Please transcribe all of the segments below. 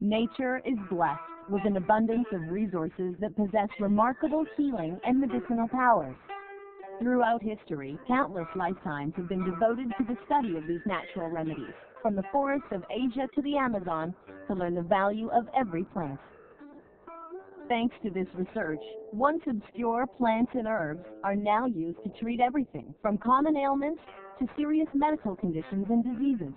Nature is blessed with an abundance of resources that possess remarkable healing and medicinal powers. Throughout history, countless lifetimes have been devoted to the study of these natural remedies, from the forests of Asia to the Amazon, to learn the value of every plant. Thanks to this research, once obscure plants and herbs are now used to treat everything from common ailments to serious medical conditions and diseases.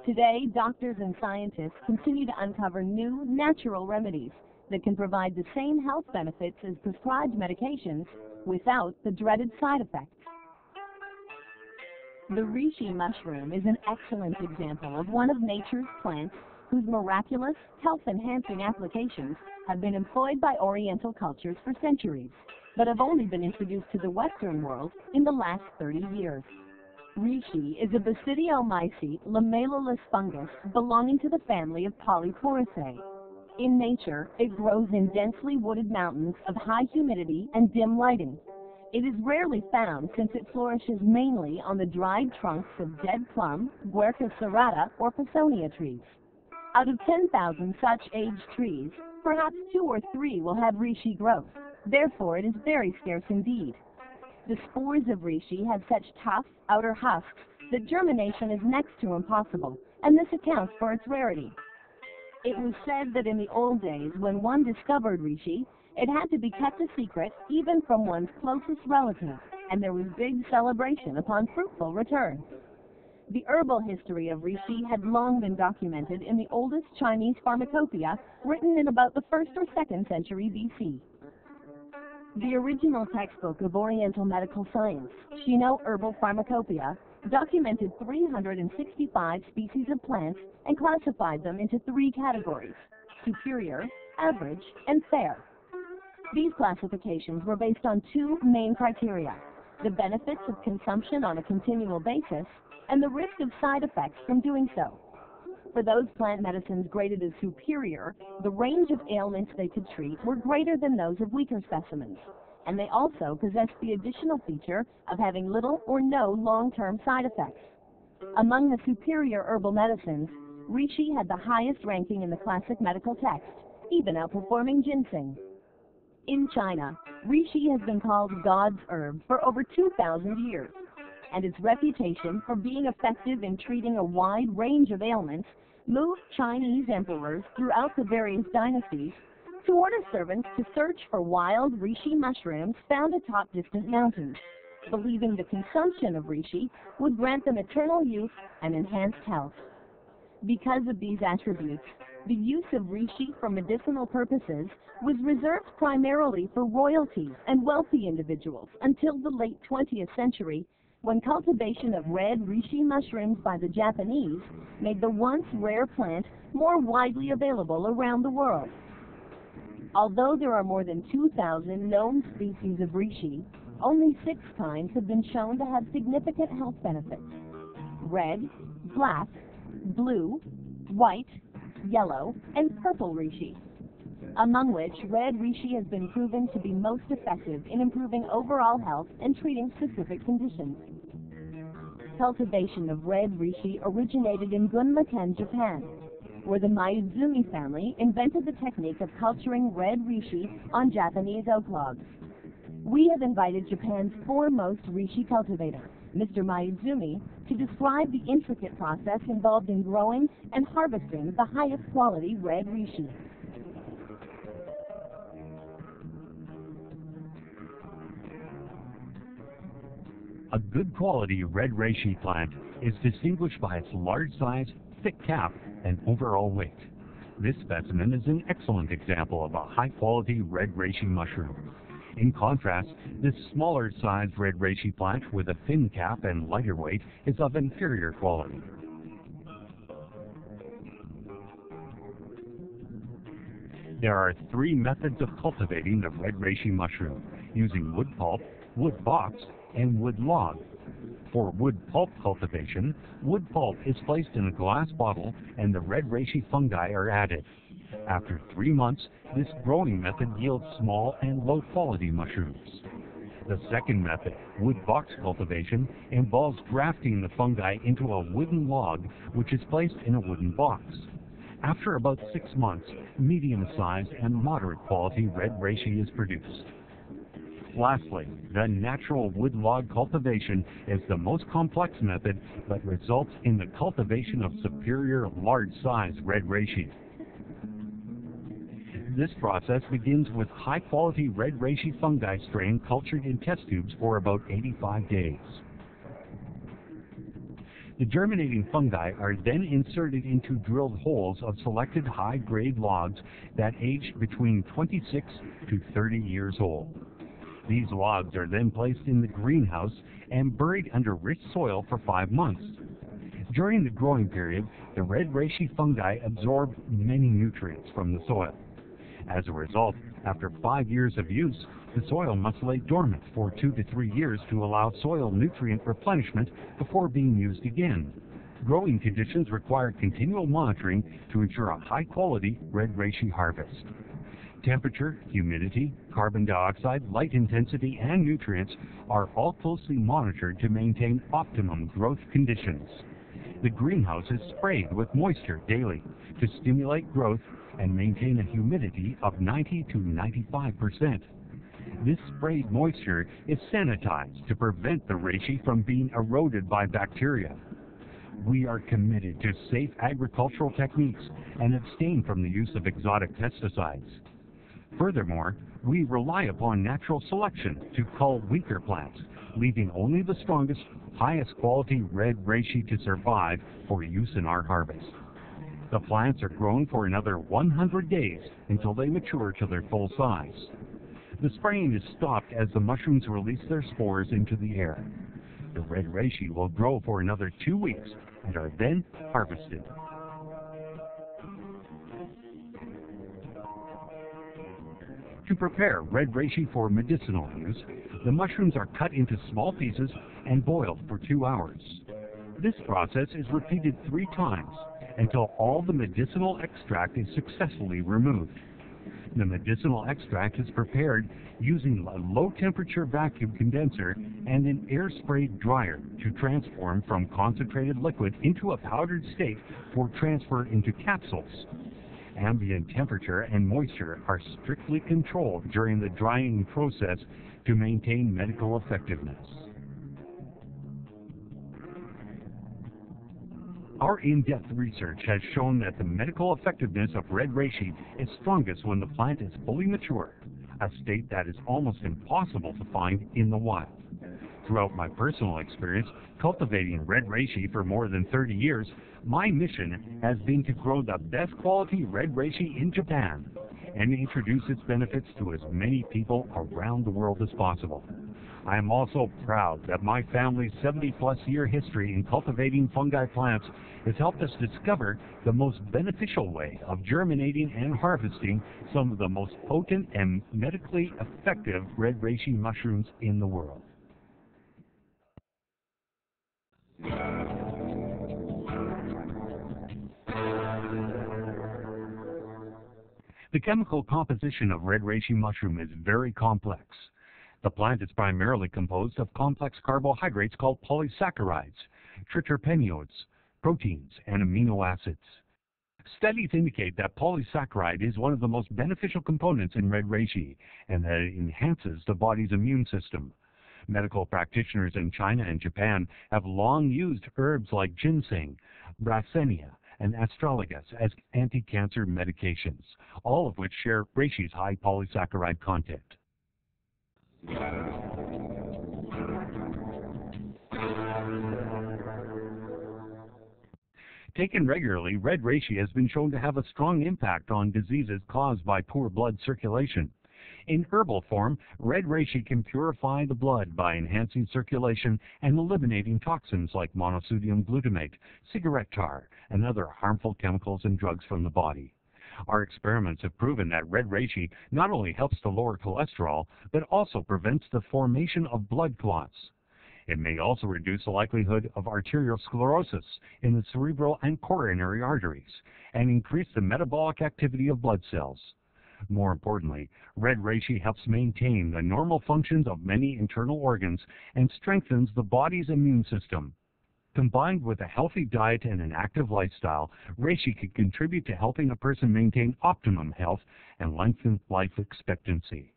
Today, doctors and scientists continue to uncover new, natural remedies that can provide the same health benefits as prescribed medications without the dreaded side effects. The reishi mushroom is an excellent example of one of nature's plants whose miraculous, health-enhancing applications have been employed by Oriental cultures for centuries, but have only been introduced to the Western world in the last 30 years. Reishi is a basidiomycete lamellulous fungus belonging to the family of Polyphoraceae. In nature, it grows in densely wooded mountains of high humidity and dim lighting. It is rarely found since it flourishes mainly on the dried trunks of dead plum, Quercus serrata, or Pisonia trees. Out of 10,000 such aged trees, perhaps 2 or 3 will have reishi growth. Therefore, it is very scarce indeed. The spores of reishi have such tough outer husks that germination is next to impossible, and this accounts for its rarity. It was said that in the old days, when one discovered reishi, it had to be kept a secret even from one's closest relatives, and there was big celebration upon fruitful return. The herbal history of reishi had long been documented in the oldest Chinese pharmacopoeia, written in about the 1st or 2nd century BC. The original textbook of Oriental medical science, Shino Herbal Pharmacopoeia, documented 365 species of plants and classified them into 3 categories: superior, average, and fair. These classifications were based on 2 main criteria: the benefits of consumption on a continual basis and the risk of side effects from doing so. For those plant medicines graded as superior, the range of ailments they could treat were greater than those of weaker specimens, and they also possessed the additional feature of having little or no long-term side effects. Among the superior herbal medicines, reishi had the highest ranking in the classic medical text, even outperforming ginseng. In China, reishi has been called God's herb for over 2,000 years, and its reputation for being effective in treating a wide range of ailments moved Chinese emperors throughout the various dynasties to order servants to search for wild reishi mushrooms found atop distant mountains, believing the consumption of reishi would grant them eternal youth and enhanced health. Because of these attributes, the use of reishi for medicinal purposes was reserved primarily for royalty and wealthy individuals until the late 20th century, when cultivation of red reishi mushrooms by the Japanese made the once rare plant more widely available around the world. Although there are more than 2,000 known species of reishi, only 6 kinds have been shown to have significant health benefits: red, black, blue, white, yellow, and purple reishi, among which red reishi has been proven to be most effective in improving overall health and treating specific conditions. Cultivation of red reishi originated in Gunma-ken, Japan, where the Mayuzumi family invented the technique of culturing red reishi on Japanese oak logs. We have invited Japan's foremost reishi cultivator, Mr. Mayuzumi, to describe the intricate process involved in growing and harvesting the highest quality red reishi. A good quality red reishi plant is distinguished by its large size, thick cap, and overall weight. This specimen is an excellent example of a high-quality red reishi mushroom. In contrast, this smaller-sized red reishi plant with a thin cap and lighter weight is of inferior quality. There are 3 methods of cultivating the red reishi mushroom, using wood pulp, wood box, and wood log. For wood pulp cultivation, wood pulp is placed in a glass bottle and the red reishi fungi are added. After 3 months, this growing method yields small and low-quality mushrooms. The second method, wood box cultivation, involves grafting the fungi into a wooden log which is placed in a wooden box. After about 6 months, medium-sized and moderate quality red reishi is produced. Lastly, the natural wood log cultivation is the most complex method, but results in the cultivation of superior large-size red reishi. This process begins with high-quality red reishi fungi strain cultured in test tubes for about 85 days. The germinating fungi are then inserted into drilled holes of selected high-grade logs that age between 26 to 30 years old. These logs are then placed in the greenhouse and buried under rich soil for 5 months. During the growing period, the red reishi fungi absorb many nutrients from the soil. As a result, after 5 years of use, the soil must lay dormant for 2 to 3 years to allow soil nutrient replenishment before being used again. Growing conditions require continual monitoring to ensure a high-quality red reishi harvest. Temperature, humidity, carbon dioxide, light intensity, and nutrients are all closely monitored to maintain optimum growth conditions. The greenhouse is sprayed with moisture daily to stimulate growth and maintain a humidity of 90 to 95%. This sprayed moisture is sanitized to prevent the reishi from being eroded by bacteria. We are committed to safe agricultural techniques and abstain from the use of exotic pesticides. Furthermore, we rely upon natural selection to cull weaker plants, leaving only the strongest, highest quality red reishi to survive for use in our harvest. The plants are grown for another 100 days until they mature to their full size. The spraying is stopped as the mushrooms release their spores into the air. The red reishi will grow for another 2 weeks and are then harvested. To prepare red reishi for medicinal use, the mushrooms are cut into small pieces and boiled for 2 hours. This process is repeated 3 times until all the medicinal extract is successfully removed. The medicinal extract is prepared using a low-temperature vacuum condenser and an air-sprayed dryer to transform from concentrated liquid into a powdered state for transfer into capsules. Ambient temperature and moisture are strictly controlled during the drying process to maintain medical effectiveness. Our in-depth research has shown that the medical effectiveness of red reishi is strongest when the plant is fully mature, a state that is almost impossible to find in the wild. Throughout my personal experience cultivating red reishi for more than 30 years, my mission has been to grow the best quality red reishi in Japan and introduce its benefits to as many people around the world as possible. I am also proud that my family's 70-plus year history in cultivating fungi plants has helped us discover the most beneficial way of germinating and harvesting some of the most potent and medically effective red reishi mushrooms in the world. The chemical composition of red reishi mushroom is very complex. The plant is primarily composed of complex carbohydrates called polysaccharides, triterpenoids, proteins, and amino acids. Studies indicate that polysaccharide is one of the most beneficial components in red reishi and that it enhances the body's immune system. Medical practitioners in China and Japan have long used herbs like ginseng, brasenia, and astragalus as anti-cancer medications, all of which share reishi's high polysaccharide content. Taken regularly, red reishi has been shown to have a strong impact on diseases caused by poor blood circulation. In herbal form, red reishi can purify the blood by enhancing circulation and eliminating toxins like monosodium glutamate, cigarette tar, and other harmful chemicals and drugs from the body. Our experiments have proven that red reishi not only helps to lower cholesterol, but also prevents the formation of blood clots. It may also reduce the likelihood of arteriosclerosis in the cerebral and coronary arteries, and increase the metabolic activity of blood cells. More importantly, red reishi helps maintain the normal functions of many internal organs and strengthens the body's immune system. Combined with a healthy diet and an active lifestyle, reishi could contribute to helping a person maintain optimum health and lengthen life expectancy.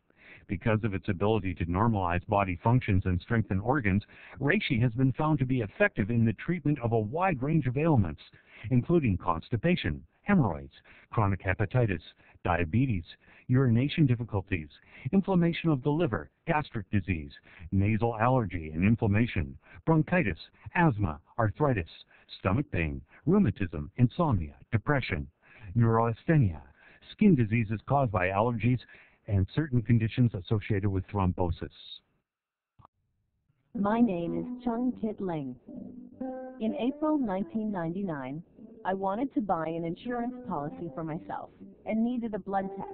Because of its ability to normalize body functions and strengthen organs, reishi has been found to be effective in the treatment of a wide range of ailments, including constipation, hemorrhoids, chronic hepatitis, diabetes, urination difficulties, inflammation of the liver, gastric disease, nasal allergy and inflammation, bronchitis, asthma, arthritis, stomach pain, rheumatism, insomnia, depression, neurasthenia, skin diseases caused by allergies, and certain conditions associated with thrombosis. My name is Chung Kit Ling. In April 1999, I wanted to buy an insurance policy for myself and needed a blood test.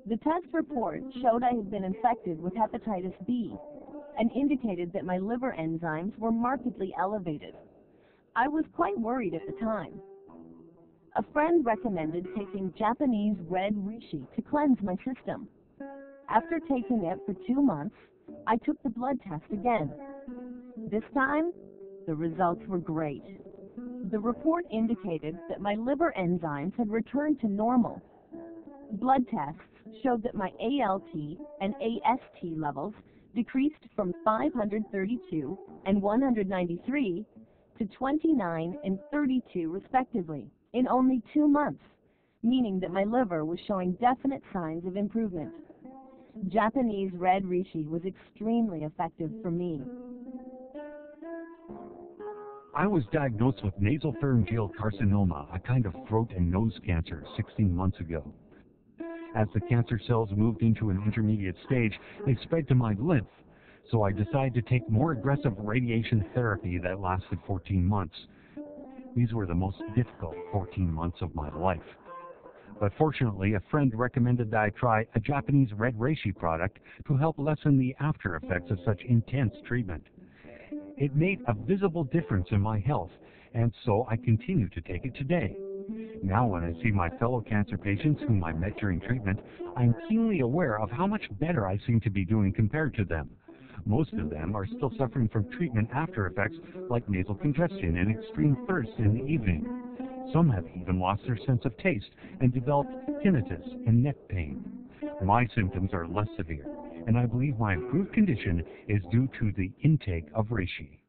The test report showed I had been infected with hepatitis B and indicated that my liver enzymes were markedly elevated. I was quite worried at the time. A friend recommended taking Japanese red reishi to cleanse my system. After taking it for 2 months, I took the blood test again. This time, the results were great. The report indicated that my liver enzymes had returned to normal. Blood tests showed that my ALT and AST levels decreased from 532 and 193 to 29 and 32 respectively in only 2 months, meaning that my liver was showing definite signs of improvement. Japanese red reishi was extremely effective for me. I was diagnosed with nasopharyngeal carcinoma, a kind of throat and nose cancer, 16 months ago. As the cancer cells moved into an intermediate stage, they spread to my lymph, so I decided to take more aggressive radiation therapy that lasted 14 months. These were the most difficult 14 months of my life. But fortunately, a friend recommended that I try a Japanese red reishi product to help lessen the after effects of such intense treatment. It made a visible difference in my health, and so I continue to take it today. Now when I see my fellow cancer patients whom I met during treatment, I'm keenly aware of how much better I seem to be doing compared to them. Most of them are still suffering from treatment after effects like nasal congestion and extreme thirst in the evening. Some have even lost their sense of taste and developed tinnitus and neck pain. My symptoms are less severe, and I believe my improved condition is due to the intake of reishi.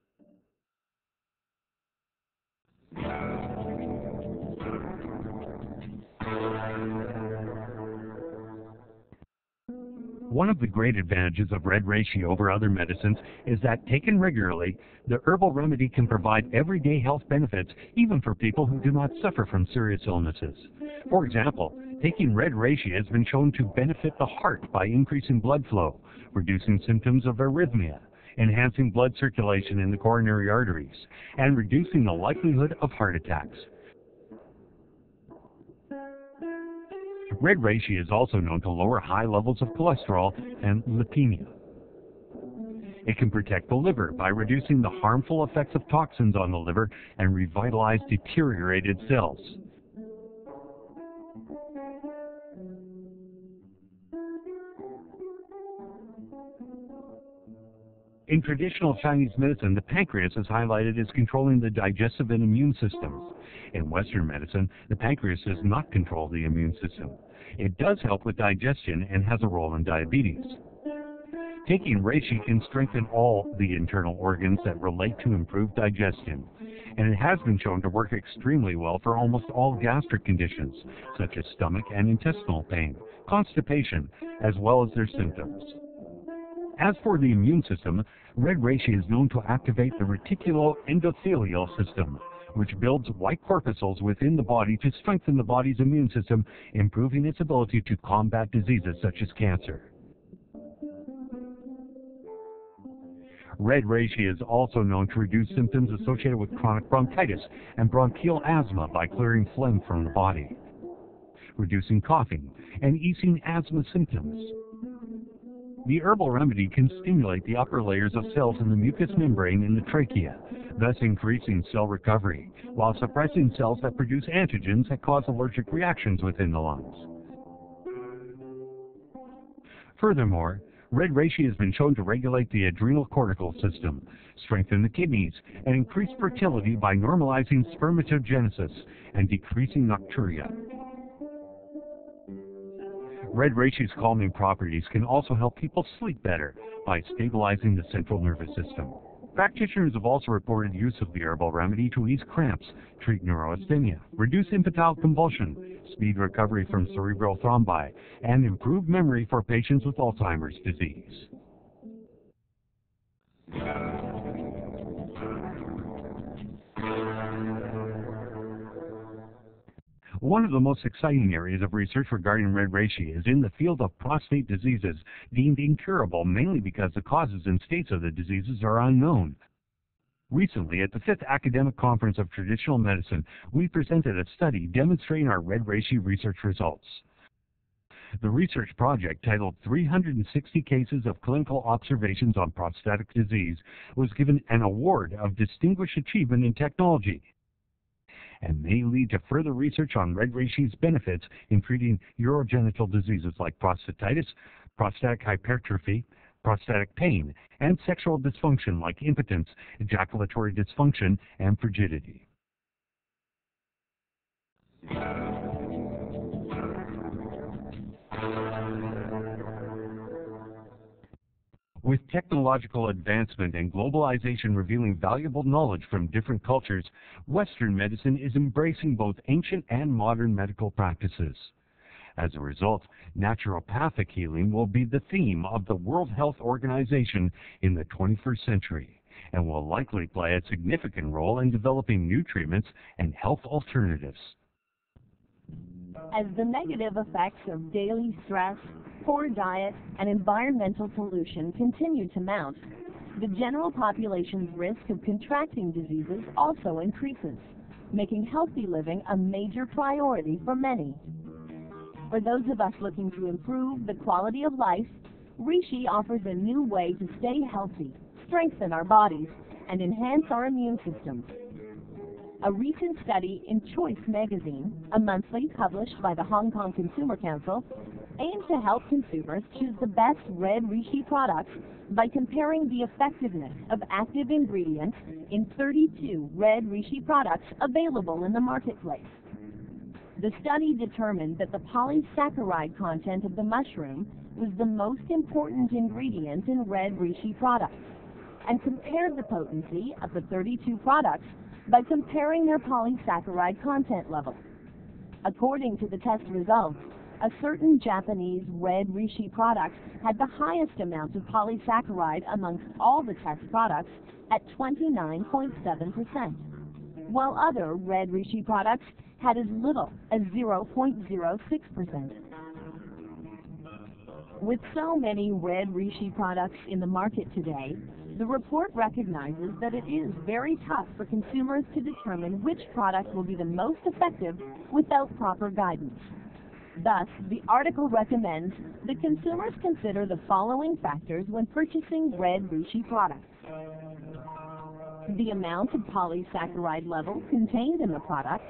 One of the great advantages of red reishi over other medicines is that, taken regularly, the herbal remedy can provide everyday health benefits even for people who do not suffer from serious illnesses. For example, taking red reishi has been shown to benefit the heart by increasing blood flow, reducing symptoms of arrhythmia, enhancing blood circulation in the coronary arteries, and reducing the likelihood of heart attacks. Red reishi is also known to lower high levels of cholesterol and lipemia. It can protect the liver by reducing the harmful effects of toxins on the liver and revitalize deteriorated cells. In traditional Chinese medicine, the pancreas is highlighted as controlling the digestive and immune systems. In Western medicine, the pancreas does not control the immune system. It does help with digestion and has a role in diabetes. Taking reishi can strengthen all the internal organs that relate to improved digestion, and it has been shown to work extremely well for almost all gastric conditions, such as stomach and intestinal pain, constipation, as well as their symptoms. As for the immune system, red reishi is known to activate the reticuloendothelial system, which builds white corpuscles within the body to strengthen the body's immune system, improving its ability to combat diseases such as cancer. Red reishi is also known to reduce symptoms associated with chronic bronchitis and bronchial asthma by clearing phlegm from the body, reducing coughing, and easing asthma symptoms. The herbal remedy can stimulate the upper layers of cells in the mucous membrane in the trachea, thus increasing cell recovery, while suppressing cells that produce antigens that cause allergic reactions within the lungs. Furthermore, Red reishi has been shown to regulate the adrenal cortical system, strengthen the kidneys, and increase fertility by normalizing spermatogenesis and decreasing nocturia. Red reishi's calming properties can also help people sleep better by stabilizing the central nervous system. Practitioners have also reported use of the herbal remedy to ease cramps, treat neurasthenia, reduce infantile convulsion, speed recovery from cerebral thrombi, and improve memory for patients with Alzheimer's disease. One of the most exciting areas of research regarding red reishi is in the field of prostate diseases deemed incurable mainly because the causes and states of the diseases are unknown. Recently, at the 5th Academic Conference of Traditional Medicine, we presented a study demonstrating our red reishi research results. The research project, titled 360 Cases of Clinical Observations on Prostatic Disease, was given an award of Distinguished Achievement in Technology, and may lead to further research on red reishi's benefits in treating urogenital diseases like prostatitis, prostatic hypertrophy, prostatic pain, and sexual dysfunction like impotence, ejaculatory dysfunction, and frigidity. With technological advancement and globalization revealing valuable knowledge from different cultures, Western medicine is embracing both ancient and modern medical practices. As a result, naturopathic healing will be the theme of the World Health Organization in the 21st century, and will likely play a significant role in developing new treatments and health alternatives. As the negative effects of daily stress, poor diet, and environmental pollution continue to mount, the general population's risk of contracting diseases also increases, making healthy living a major priority for many. For those of us looking to improve the quality of life, Reishi offers a new way to stay healthy, strengthen our bodies, and enhance our immune systems. A recent study in Choice magazine, a monthly published by the Hong Kong Consumer Council, aims to help consumers choose the best red reishi products by comparing the effectiveness of active ingredients in 32 red reishi products available in the marketplace. The study determined that the polysaccharide content of the mushroom was the most important ingredient in red reishi products, and compared the potency of the 32 products by comparing their polysaccharide content level. According to the test results, a certain Japanese red reishi product had the highest amount of polysaccharide amongst all the test products at 29.7%, while other red reishi products had as little as 0.06%. With so many red reishi products in the market today, the report recognizes that it is very tough for consumers to determine which product will be the most effective without proper guidance. Thus, the article recommends that consumers consider the following factors when purchasing red reishi products: the amount of polysaccharide level contained in the product,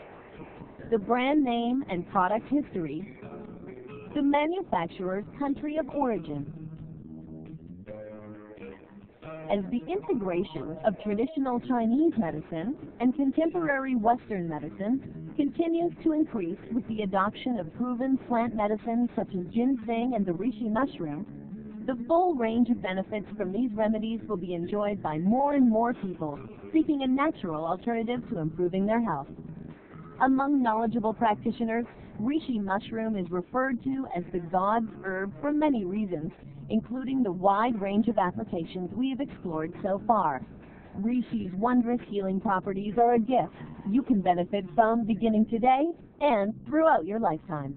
the brand name and product history, the manufacturer's country of origin. As the integration of traditional Chinese medicine and contemporary Western medicine continues to increase with the adoption of proven plant medicines such as ginseng and the reishi mushroom, the full range of benefits from these remedies will be enjoyed by more and more people seeking a natural alternative to improving their health. Among knowledgeable practitioners, reishi mushroom is referred to as the God's herb for many reasons, including the wide range of applications we have explored so far. Reishi's wondrous healing properties are a gift you can benefit from beginning today and throughout your lifetime.